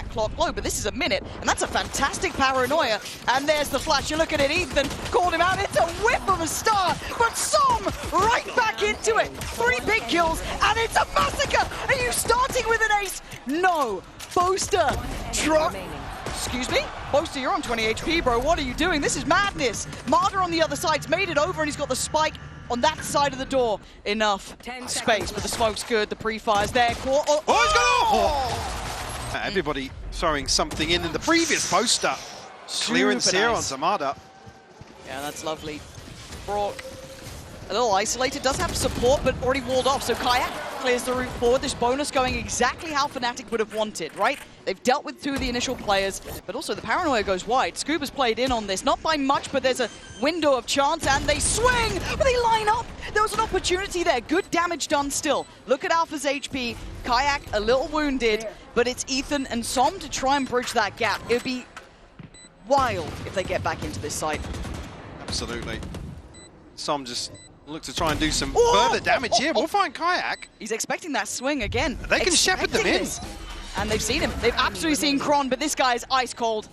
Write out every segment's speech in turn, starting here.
clock low, but this is a minute, and that's a fantastic paranoia. And there's the flash. You look at it, Ethan called him out. It's a whip of a start, but Som right back into it. 3 big kills, and it's a massacre. Are you starting with an ace? No. Boaster. Excuse me? Boaster, you're on 20 HP, bro. What are you doing? This is madness. Marder on the other side's made it over, and he's got the spike on that side of the door. Enough space, but the smoke's good. The pre-fire's there. Everybody throwing something in the previous poster. Clearance here on Zamada. Yeah, that's lovely. Brock, a little isolated, does have support, but already walled off, so Kayak clears the route forward. This bonus going exactly how FNATIC would have wanted, right? They've dealt with 2 of the initial players, but also the paranoia goes wide. Scuba's played in on this, not by much, but there's a window of chance, and they swing, but they line up. There was an opportunity there. Good damage done still. Look at Alpha's HP. Kayak a little wounded, but it's Ethan and Som to try and bridge that gap. It would be wild if they get back into this site. Absolutely. Som just look to try and do some further damage here. We'll find Kayak. He's expecting that swing again. They can shepherd them in. And they've seen him. They've absolutely seen Kron, but this guy is ice cold.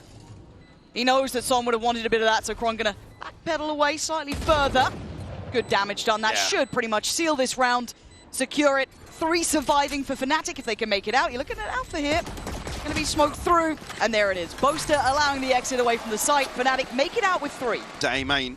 He knows that Som would have wanted a bit of that, so Kron gonna backpedal away slightly further. Good damage done. That should pretty much seal this round, secure it. 3 surviving for FNATIC if they can make it out. You're looking at Alpha here. Gonna be smoked through, and there it is. Boaster allowing the exit away from the site. FNATIC make it out with 3. To A main.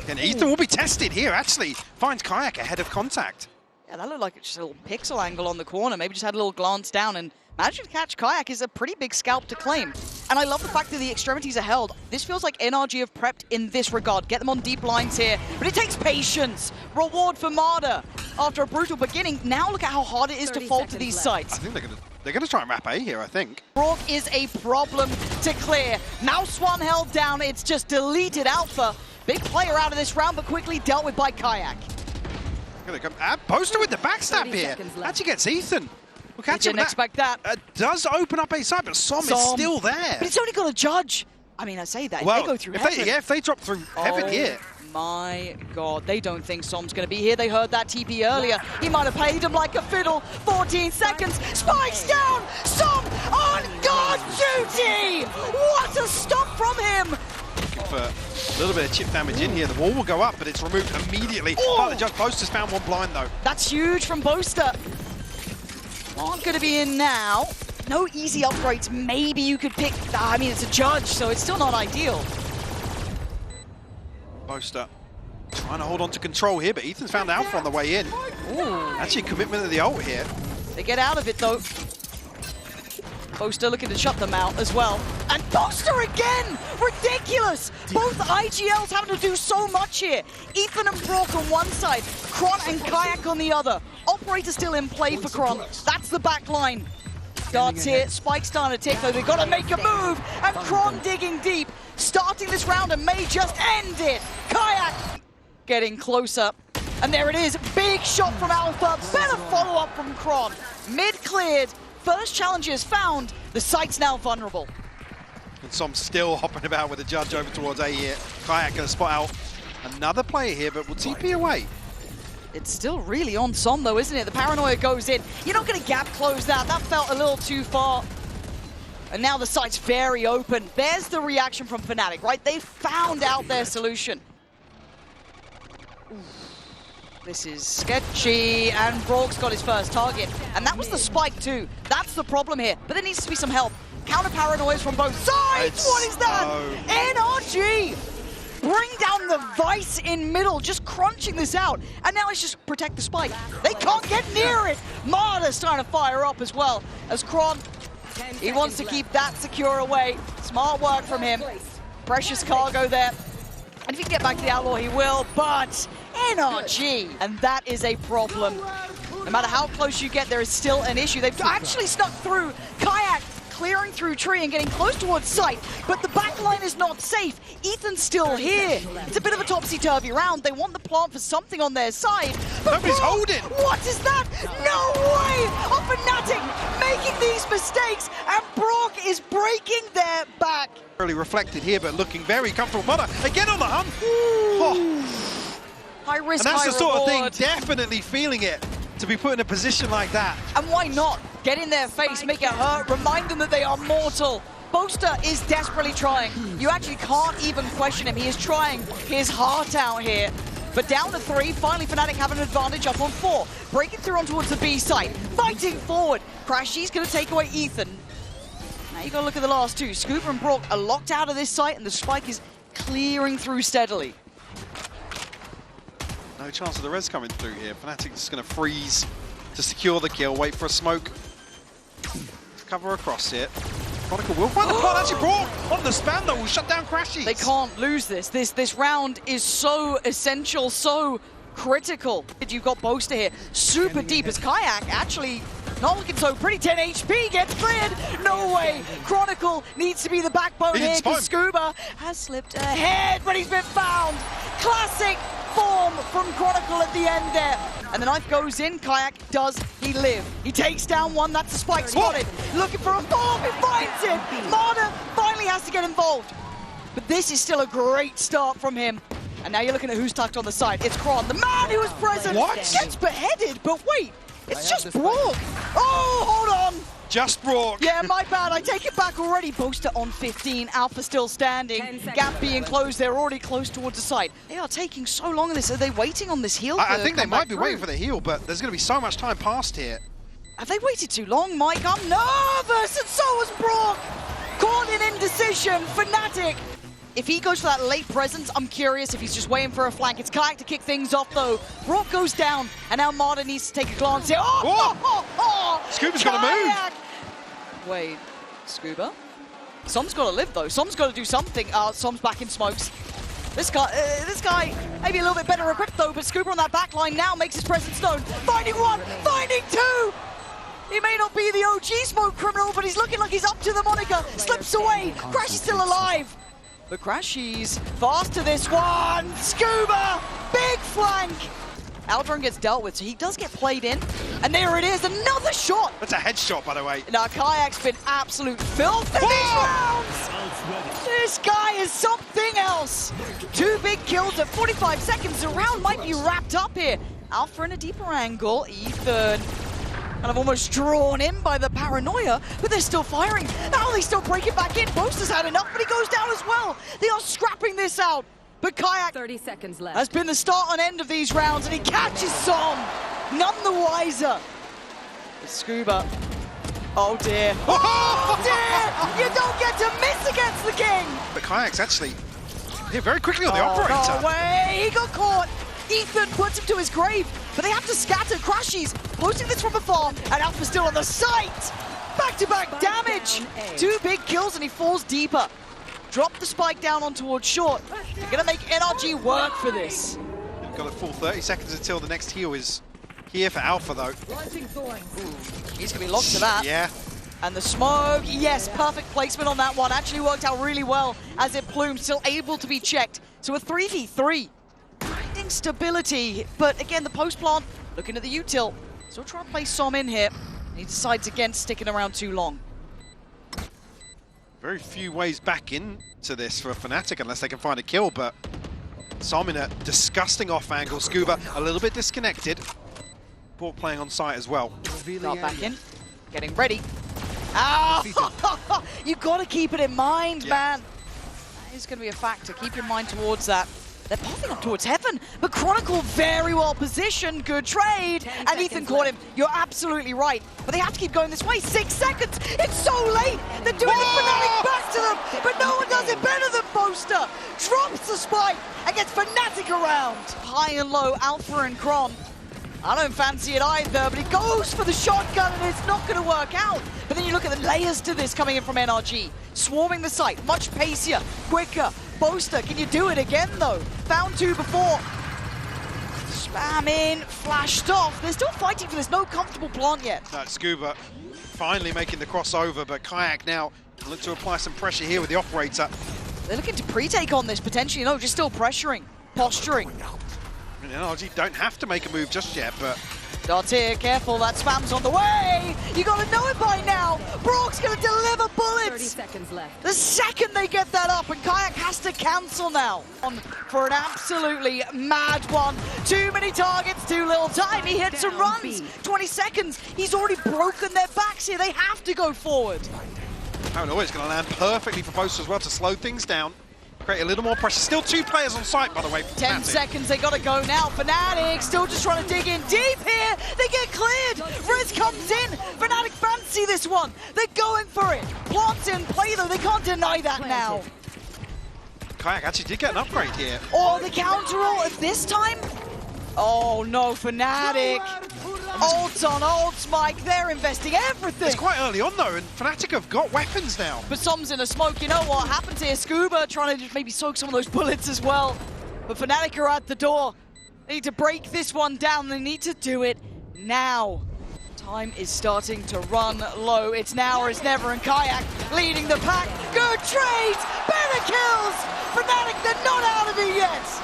And Ethan will be tested here, actually. Finds Kayak ahead of contact. Yeah, that looked like just a little pixel angle on the corner. Maybe just had a little glance down, and managing to catch Kayak is a pretty big scalp to claim. And I love the fact that the extremities are held. This feels like NRG have prepped in this regard. Get them on deep lines here, but it takes patience. Reward for Marder after a brutal beginning. Now look at how hard it is to fall to these sites. I think they're gonna try and wrap A here, I think. Brock is a problem to clear. Mouse 1 held down. It's just deleted Alpha. Big player out of this round, but quickly dealt with by Kayak. Gonna come. Poster with the backstab here. Actually gets Ethan. We'll catch him. Didn't expect that. Does open up A side, but Som is still there. But it's only got a judge. I mean, I say that. Well, if they go through heaven. If they drop through heaven here. My God, they don't think Som's going to be here. They heard that TP earlier. He might have paid him like a fiddle. 14 seconds. Spikes down. Som on guard duty. What a stop from him. Looking for a little bit of chip damage in here. The wall will go up, but it's removed immediately. Part of the judge. Boaster's found one blind, though. That's huge from Boaster. Aren't going to be in now. No easy upgrades. Maybe you could pick... I mean, it's a judge, so it's still not ideal. Boaster trying to hold on to control here, but Ethan's found Alpha on the way in. Ooh. Actually, commitment of the ult here. They get out of it, though. Boaster looking to shut them out as well. And Boaster again! Ridiculous! Both IGLs having to do so much here. Ethan and Brock on one side, Kron and Kayak on the other. Operator still in play for Kron. That's the back line. Darts here, Spike's starting to tick though. They've got to make a move. And Kron digging deep. Starting this round and may just end it. Kayak getting closer. And there it is. Big shot from Alpha. Better follow-up from Kron. Mid cleared. First challenges found. The site's now vulnerable. And Som still hopping about with the judge over towards A here. Kayak gonna spot out another player here, but will TP away. It's still really on Som though, isn't it? The paranoia goes in. You're not going to gap close that. That felt a little too far. And now the site's very open. There's the reaction from FNATIC, right? They found out their solution. This is sketchy, and Brock's got his first target. And that was the spike too. That's the problem here. But there needs to be some help. Counter paranoias from both sides! What is that? NRG! Bring down the Vice in middle, just crunching this out. And now it's just protect the spike. They can't get near it! Marder's trying to fire up as well. As Kron, he wants to keep that secure away. Smart work from him. Precious cargo there. And if he can get back to the Outlaw, he will, but NRG! And that is a problem. No matter how close you get, there is still an issue. They've actually snuck through. Kayak clearing through tree and getting close towards site, but the backline is not safe. Ethan's still here. It's a bit of a topsy-turvy round. They want the plant for something on their side. But Nobody's holding! What is that? No way! FNATIC making these mistakes, and Brock is breaking their back. Really reflected here, but looking very comfortable. Mother again on the hunt. Oh. High risk, And that's high the sort reward. of thing, definitely feeling it. to be put in a position like that. And why not? Get in their face, make it hurt, remind them that they are mortal. Boaster is desperately trying. You actually can't even question him. He is trying his heart out here. But down to 3, finally FNATIC have an advantage up on 4. Breaking through on towards the B side, fighting forward. Crashy's gonna take away Ethan. Now you gotta look at the last 2. Scuba and Brock are locked out of this site and the spike is clearing through steadily. No chance of the res coming through here. FNATIC is gonna freeze to secure the kill, wait for a smoke. Cover across it. Chronicle will find the plant. Actually, Brock on the spam though will shut down Crashy. They can't lose this. This round is so essential, so critical. You've got Boaster here, super deep as Kayak actually not looking so pretty. 10 HP gets cleared. No way. Chronicle needs to be the backbone here because Scuba has slipped ahead, but he's been found. Classic form from Chronicle at the end there. And the knife goes in. Kayak, does he live? He takes down one. That's a spike spotted. Looking for a bomb. He finds it. Marder finally has to get involved. But this is still a great start from him. And now you're looking at who's tucked on the side. It's Kron, the man who was present. What? Gets beheaded, but wait. It's just Brock. Oh, hold on. Just Brock. Yeah, my bad. I take it back already. Boaster on 15. Alpha still standing. Gap being closed. They're already close towards the site. They are taking so long on this. Are they waiting on this heal? I think they might be waiting for the heal, but there's going to be so much time passed here. Have they waited too long, Mike? I'm nervous, and so was Brock. Caught in indecision. FNATIC. If he goes for that late presence, I'm curious if he's just waiting for a flank. It's Kayak to kick things off, though. Brock goes down, and now Marder needs to take a glance here. Scuba's got to move. Wait, Scuba? Som's got to live, though. Som's got to do something. Som's back in smokes. This guy, maybe a little bit better equipped, though, but Scuba on that back line now makes his presence known. Finding 1, finding 2! He may not be the OG smoke criminal, but he's looking like he's up to the moniker. Slips away. Crash is still alive. But Crashy's fast to this one. Scuba, big flank. Aldron gets dealt with, so he does get played in. And there it is, another shot. That's a headshot, by the way. Now, Kayak's been absolute filth in these rounds. This guy is something else. 2 big kills at 45 seconds. The round might be wrapped up here. Alpha in a deeper angle. Ethan kind of almost drawn in by the paranoia, but they're still firing. Now they still break it back in. Boaster's had enough, but he goes down as well. They are scrapping this out. But Kayak 30 seconds left. Has been the start and end of these rounds, and he catches Som. None the wiser. But Scuba. Oh dear. Oh dear! You don't get to miss against the king! But Kayak's actually very quickly on the operator. No way! He got caught! Ethan puts him to his grave, but they have to scatter. Crashy's posting this from afar, and Alpha's still on the site! Back-to-back damage! 2 big kills, and he falls deeper. Drop the spike down on towards short. You're gonna make NRG work for this. We've got a full 30 seconds until the next heal is here for Alpha, though. Ooh, he's gonna be locked to that. Yeah. And the smoke, yes, perfect placement on that one. Actually worked out really well as it plumed, still able to be checked. So a 3v3. Finding stability, but again, the post plant, looking at the util. Still trying to play Som in here. He decides against sticking around too long. Very few ways back into this for FNATIC unless they can find a kill, but Som in a disgusting off angle. Scuba a little bit disconnected. Bork playing on site as well. Start back in, getting ready. Oh, you got to keep it in mind, man. That is going to be a factor. Keep your mind towards that. They're popping up towards heaven, but Chronicle very well positioned. Good trade. And Ethan caught him. You're absolutely right. But they have to keep going this way. 6 seconds. It's so late. They're doing the FNATIC back to them, but no one does it better than Boaster. Drops the spike and gets FNATIC around. High and low, Alpha and Kron. I don't fancy it either, but he goes for the shotgun and it's not going to work out. But then you look at the layers to this coming in from NRG. Swarming the site, much pacier, quicker. Boaster, can you do it again though? Found 2 before. Spam in, flashed off. They're still fighting for this, no comfortable plant yet. No, Scuba finally making the crossover, but Kayak now look to apply some pressure here with the operator. They're looking to pre-take on this potentially, no, just still pressuring, posturing. I mean, NRG don't have to make a move just yet, but Darts here, careful, that spam's on the way! You gotta know it by now! Brock's gonna deliver bullets! 30 seconds left. The second they get that up, and Kayak has to cancel now. For an absolutely mad one. Too many targets, too little time. He hits and runs. 20 seconds. He's already broken their backs here. They have to go forward. Paranoia is going to land perfectly for Boast as well to slow things down. Create a little more pressure. Still 2 players on site, by the way. 10 seconds, they gotta go now. FNATIC still just trying to dig in deep here. They get cleared. Rez comes in. FNATIC fancy this one. They're going for it. Plants in play though, they can't deny that now. Kayak actually did get an upgrade here. Oh, the counter ult at this time? Oh no, FNATIC. Ults on ults, Mike. They're investing everything. It's quite early on though, and FNATIC have got weapons now. But Som's in a smoke. You know what happens here? Scuba trying to just maybe soak some of those bullets as well. But FNATIC are at the door. They need to break this one down. They need to do it now. Time is starting to run low. It's now or it's never, and Kayak leading the pack. Good trades, better kills. FNATIC, they're not out of it yet.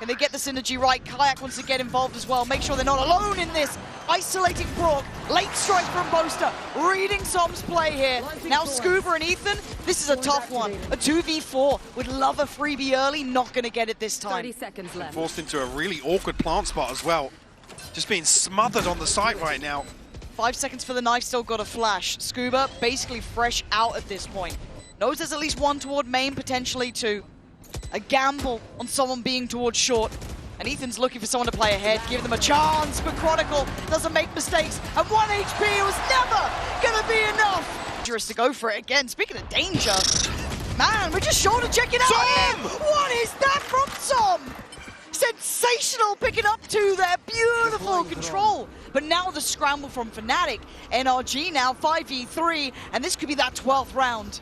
Can they get the synergy right? Kayak wants to get involved as well. Make sure they're not alone in this. Isolating Brock. Late strike from Boaster. Reading Som's play here. Now Scuba and Ethan, this is a tough one. A 2v4. Would love a freebie early. Not going to get it this time. 30 seconds left. Forced into a really awkward plant spot as well. Just being smothered on the site right now. 5 seconds for the knife, still got a flash. Scuba basically fresh out at this point. Knows there's at least one toward main, potentially two. A gamble on someone being towards short. And Ethan's looking for someone to play ahead, give them a chance, but Chronicle doesn't make mistakes. And 1 HP was never gonna be enough. Dangerous to go for it again. Speaking of danger, man, we're just short of checking out here. What is that from Som? Sensational picking up 2 there, beautiful control. But now the scramble from FNATIC. NRG now 5v3, and this could be that 12th round.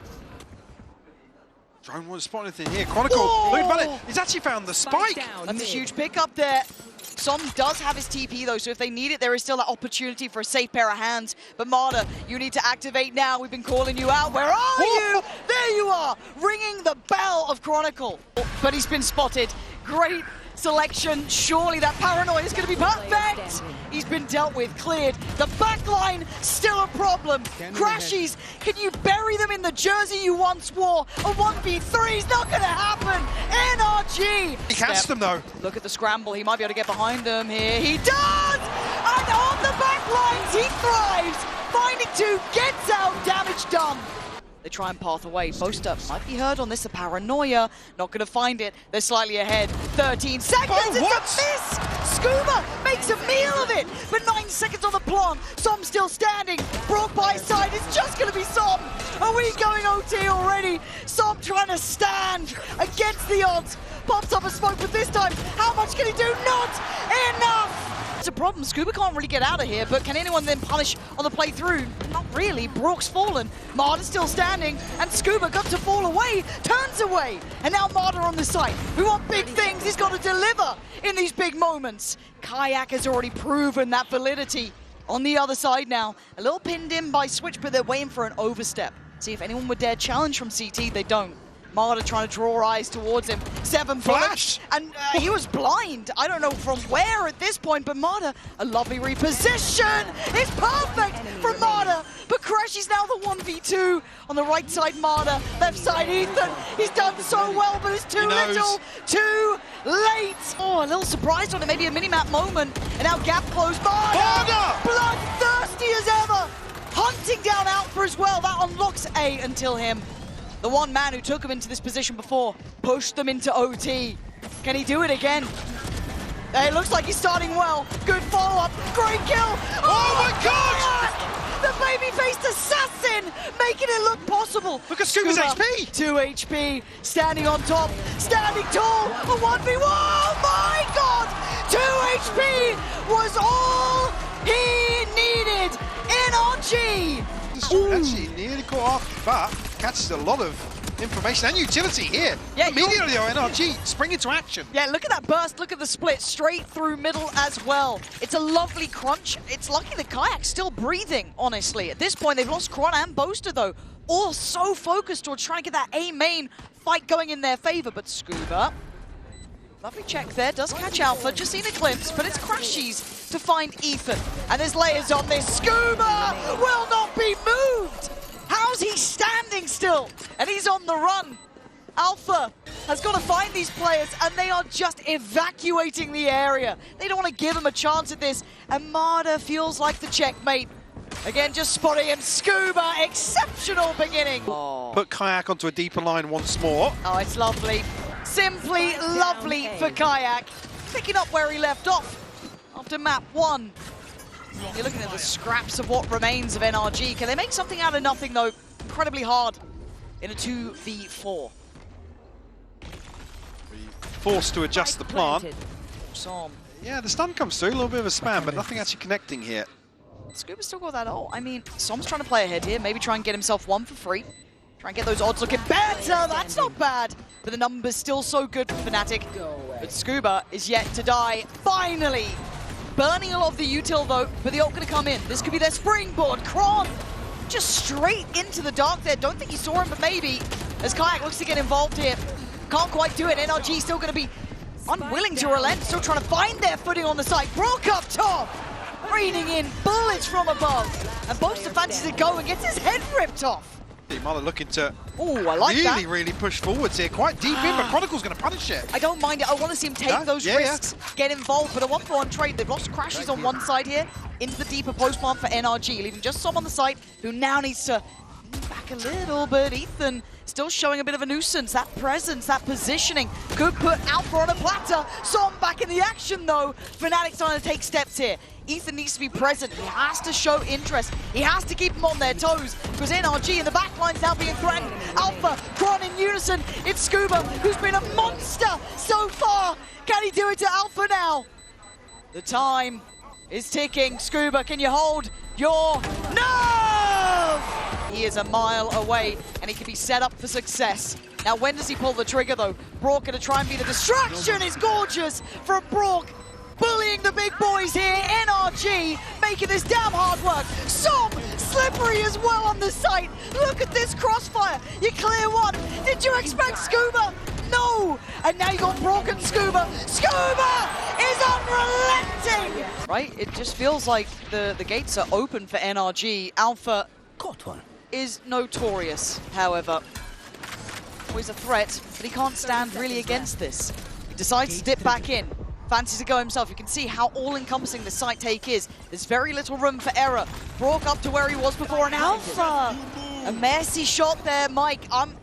Drone won't spot anything here. Chronicle, look about it. He's actually found the spike. That's a huge pickup there. Som does have his TP though, so if they need it, there is still that opportunity for a safe pair of hands. But Marta, you need to activate now. We've been calling you out. Where are you? There you are, ringing the bell of Chronicle. But he's been spotted. Great selection. Surely that paranoia is going to be perfect. He's been dealt with, cleared. The backline, still a problem. Crashies, can you bury them in the jersey you once wore? A 1v3 is not going to happen. NRG. He catches them though. Look at the scramble. He might be able to get behind them here. He does! And on the backlines, he thrives. Finding 2, gets out, damage done. They try and path away. Boaster might be heard on this. The paranoia, not going to find it. They're slightly ahead. 13 seconds, it's a miss! Scuba makes a meal of it, but 9 seconds on the plant. Som still standing. Brock by his side, it's just going to be Som. Are we going OT already? Som trying to stand against the odds. Pops up a smoke, but this time, how much can he do? Not enough! It's a problem. Scuba can't really get out of here, but can anyone then punish on the playthrough? Not really. Brock's fallen. Marta's still standing, and Scuba got to fall away, turns away. And now Marta on the site. We want big things. He's got to deliver in these big moments. Kayak has already proven that validity. On the other side now, a little pinned in by Switch, but they're waiting for an overstep. See if anyone would dare challenge from CT. They don't. Marta trying to draw eyes towards him. 7 bullets, and he was blind. I don't know from where at this point, but Marta, a lovely reposition. It's perfect from Marta, but Crashy's now the 1v2 on the right side. Marta, left side Ethan. He's done so well, but it's too little, too late. Oh, a little surprised on it, maybe a mini-map moment. And now gap closed. Marta, bloodthirsty as ever. Hunting down Alpha as well. That unlocks A until him. The one man who took him into this position before, pushed them into OT. Can he do it again? It looks like he's starting well. Good follow-up, great kill. Oh my God! The baby-faced assassin, making it look possible. Look at Scuba's HP. 2 HP, standing on top, standing tall. A 1v1, oh my God! 2 HP was all he needed. NRG. Actually nearly caught off, but catches a lot of information and utility here. Yeah, immediately NRG spring into action. Yeah, look at that burst, look at the split, straight through middle as well. It's a lovely crunch. It's lucky the Kayak's still breathing, honestly. At this point, they've lost Chron and Boaster, though. All so focused towards trying to get that A main fight going in their favor, but Scuba Lovely check there, does catch Alpha, just seen a glimpse, but it's Crashies to find Ethan. And there's layers on this. Scuba will not be moved! How's he standing still? And he's on the run. Alpha has got to find these players, and they are just evacuating the area. They don't want to give him a chance at this. And Marder feels like the checkmate. Again, just spotting him. Scuba, exceptional beginning. Oh. Put Kayak onto a deeper line once more. Oh, it's lovely. Simply lovely for Kayak. Picking up where he left off after map 1. You're looking at the scraps of what remains of NRG. Can they make something out of nothing, though? Incredibly hard in a 2v4. Forced to adjust the plant. Som. Yeah, the stun comes through, a little bit of a spam, but nothing actually connecting here. Scuba's still got that ult. I mean, Som's trying to play ahead here. Maybe try and get himself one for free. Try and get those odds looking better. That's not bad. But the number's still so good for FNATIC. But Scuba is yet to die. Finally! Burning a lot of the util though, but the ult gonna come in. This could be their springboard. Kron just straight into the dark there. Don't think he saw him, but maybe. As Kayak looks to get involved here. Can't quite do it. NRG still gonna be unwilling to relent. Still trying to find their footing on the site. Broke up top! Raining in bullets from above. And Boaster fancies to go and gets his head ripped off. Marder looking to really push forwards here. Quite deep in, but Chronicle's going to punish it. I don't mind it. I want to see him take those risks, get involved. But a 1-for-1 trade. They've lost Crashies on one side here, into the deeper post plant for NRG, leaving just Som on the site, who now needs to move back a little bit. Ethan still showing a bit of a nuisance. That presence, that positioning could put Alpha on a platter. Som back in the action, though. FNATIC trying to take steps here. Ethan needs to be present. He has to show interest. He has to keep them on their toes because NRG in the backline's now being threatened. Alpha, Kron in unison. It's Scuba, who's been a monster so far. Can he do it to Alpha now? The time is ticking. Scuba, can you hold your nerve? He is a mile away and he can be set up for success. Now, when does he pull the trigger, though? Brock gonna try and be the distraction. Is gorgeous from Brock. Bullying the big boys here. NRG making this damn hard work. Som slippery as well on the site. Look at this crossfire. You clear one. Did you expect Scuba? No. And now you got Brock and Scuba. Scuba is unrelenting. Right? It just feels like the gates are open for NRG. Alpha is notorious, however. Always a threat, but he can't stand really against this. He decides to dip back in. Fancies to go himself. You can see how all-encompassing the site take is. There's very little room for error. Brock up to where he was before, and Alpha! A messy shot there, Mike. I'm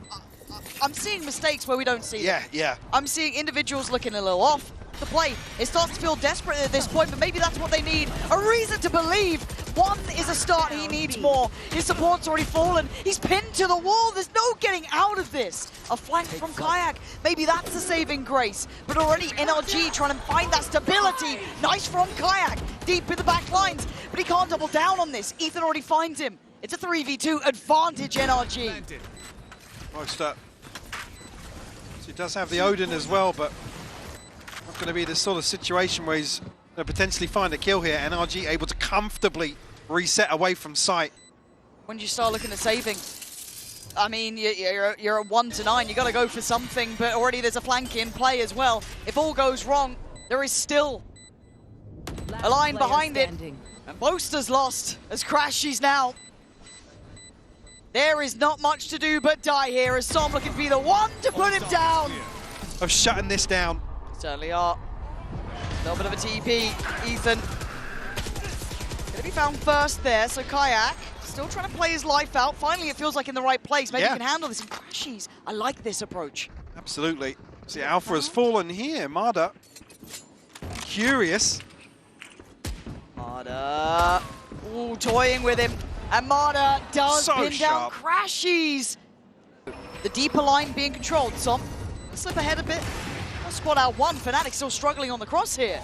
seeing mistakes where we don't see them. Yeah. I'm seeing individuals looking a little off. The play, it starts to feel desperate at this point, but maybe that's what they need. A reason to believe. One is a start, he needs more. His support's already fallen. He's pinned to the wall. There's no getting out of this. A flank from Kayak. Maybe that's the saving grace. But already NRG trying to find that stability. Nice from Kayak. Deep in the back lines. But he can't double down on this. Ethan already finds him. It's a 3v2 advantage NRG. Most up. So he does have the Odin as well, but not going to be the sort of situation where he's going to potentially find a kill here. NRG able to comfortably reset away from sight. When do you start looking at saving? I mean, you're at 1 to 9. You got to go for something, but already there's a flank in play as well. If all goes wrong, there is still a line behind it. And Boaster's lost as Crashies now. There is not much to do but die here as Som looking to be the one to put him down. Of shutting this down. Certainly are. A little bit of a TP. Ethan gonna be found first there, so Kayak still trying to play his life out. Finally, it feels like in the right place. Maybe he can handle this. And Crashies, I like this approach. Absolutely. See, Alpha has fallen here. Marder, curious. Marder, ooh, toying with him. And Marder does pin down Crashies. The deeper line being controlled. Som, slip ahead a bit. Squad out one. FNATIC still struggling on the cross here.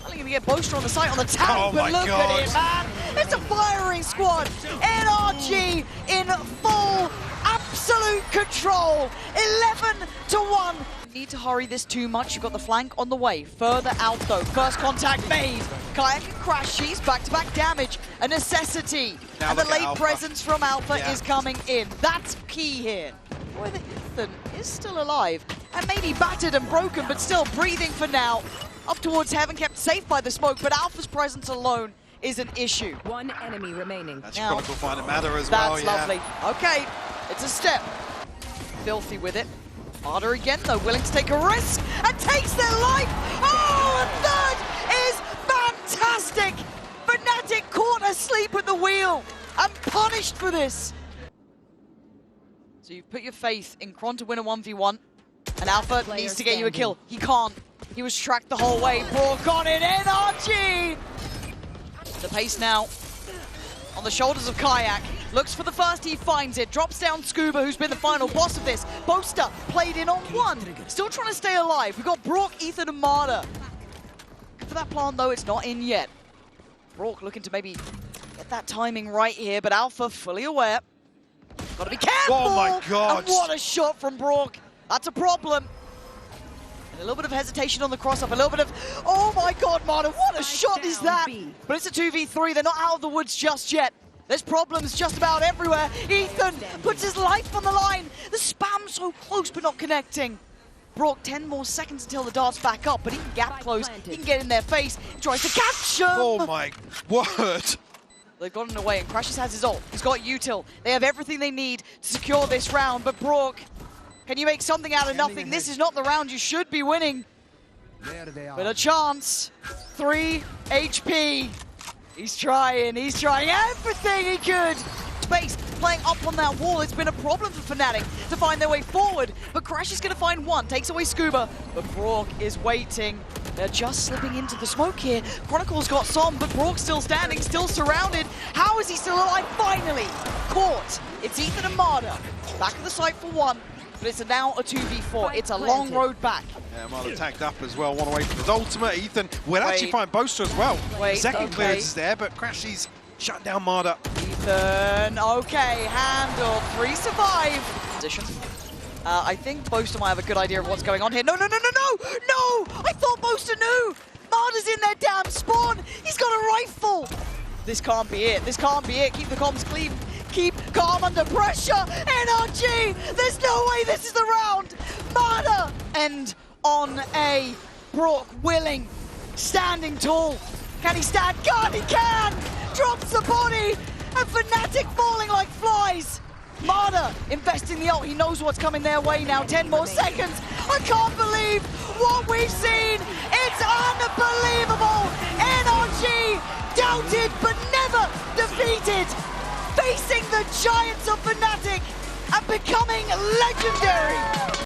Only gonna get Boaster on the site on the tank, but look at it, man. It's a firing squad. NRG in full, absolute control. 11-1. Need to hurry this too much. You've got the flank on the way. Further out though. First contact made. Kayak and Crashies, back-to-back damage. A necessity. Now and the late Alpha. presence from Alpha is coming in. That's key here. Boy, the Ethan is still alive. and maybe battered and broken, but still breathing for now. Up towards heaven, kept safe by the smoke, but Alpha's presence alone is an issue. One enemy remaining. That's Chronicle find a matter as well. That's lovely. Okay, it's a step. Filthy with it. Marder again, though, willing to take a risk, and takes their life. Oh, a third is fantastic. FNATIC caught asleep at the wheel and punished for this. So you've put your faith in Kron to win a 1v1, and Alpha needs to get you a kill. He can't. He was tracked the whole way. Brock on it, NRG! The pace now on the shoulders of Kayak. Looks for the first, he finds it. Drops down Scuba, who's been the final boss of this. Boaster played in on one. Still trying to stay alive. We've got Brock, Ethan, and Marder. For that plant, though, it's not in yet. Brock looking to maybe get that timing right here, but Alpha fully aware. Gotta be careful! Oh my God! And what a shot from Brock. That's a problem. And a little bit of hesitation on the cross-up, a little bit of, oh my God, Marder, what a shot is that? But it's a 2v3, they're not out of the woods just yet. There's problems just about everywhere. Ethan puts his life on the line. The spam so close, but not connecting. Brock, 10 more seconds until the dart's back up, but he can gap close, he can get in their face, he tries to capture. Oh my word. They've gotten away, and Crashes has his ult. He's got util. They have everything they need to secure this round, but Brock, can you make something out of nothing? This is not the round you should be winning. But a chance. 3 HP. He's trying everything he could. Space playing up on that wall. It's been a problem for FNATIC to find their way forward, but Crash is going to find one, takes away Scuba, but Brock is waiting. They're just slipping into the smoke here. Chronicle's got some, but Brock's still standing, still surrounded. How is he still alive? Finally caught. It's Ethan and Marder. Back of the site for one, but it's now a 2v4. It's a long road back. Yeah, Marder tagged up as well, one away from his ultimate. Ethan will actually find Boaster as well. Second clearance is there, but Crashy's shut down Marder. Ethan, okay, handle, 3 survive. Position. I think Boaster might have a good idea of what's going on here. No! I thought Boaster knew! Marder's in their damn spawn! He's got a rifle! This can't be it, Keep the comms clean. Keep calm under pressure. NRG, there's no way this is the round. Marder, end on a Brock willing, standing tall. Can he stand guard? He can! Drops the body, and FNATIC falling like flies. Marder investing the ult, he knows what's coming their way now. 10 more seconds. I can't believe what we've seen. It's unbelievable. NRG doubted but never defeated. Facing the giants of FNATIC and becoming legendary.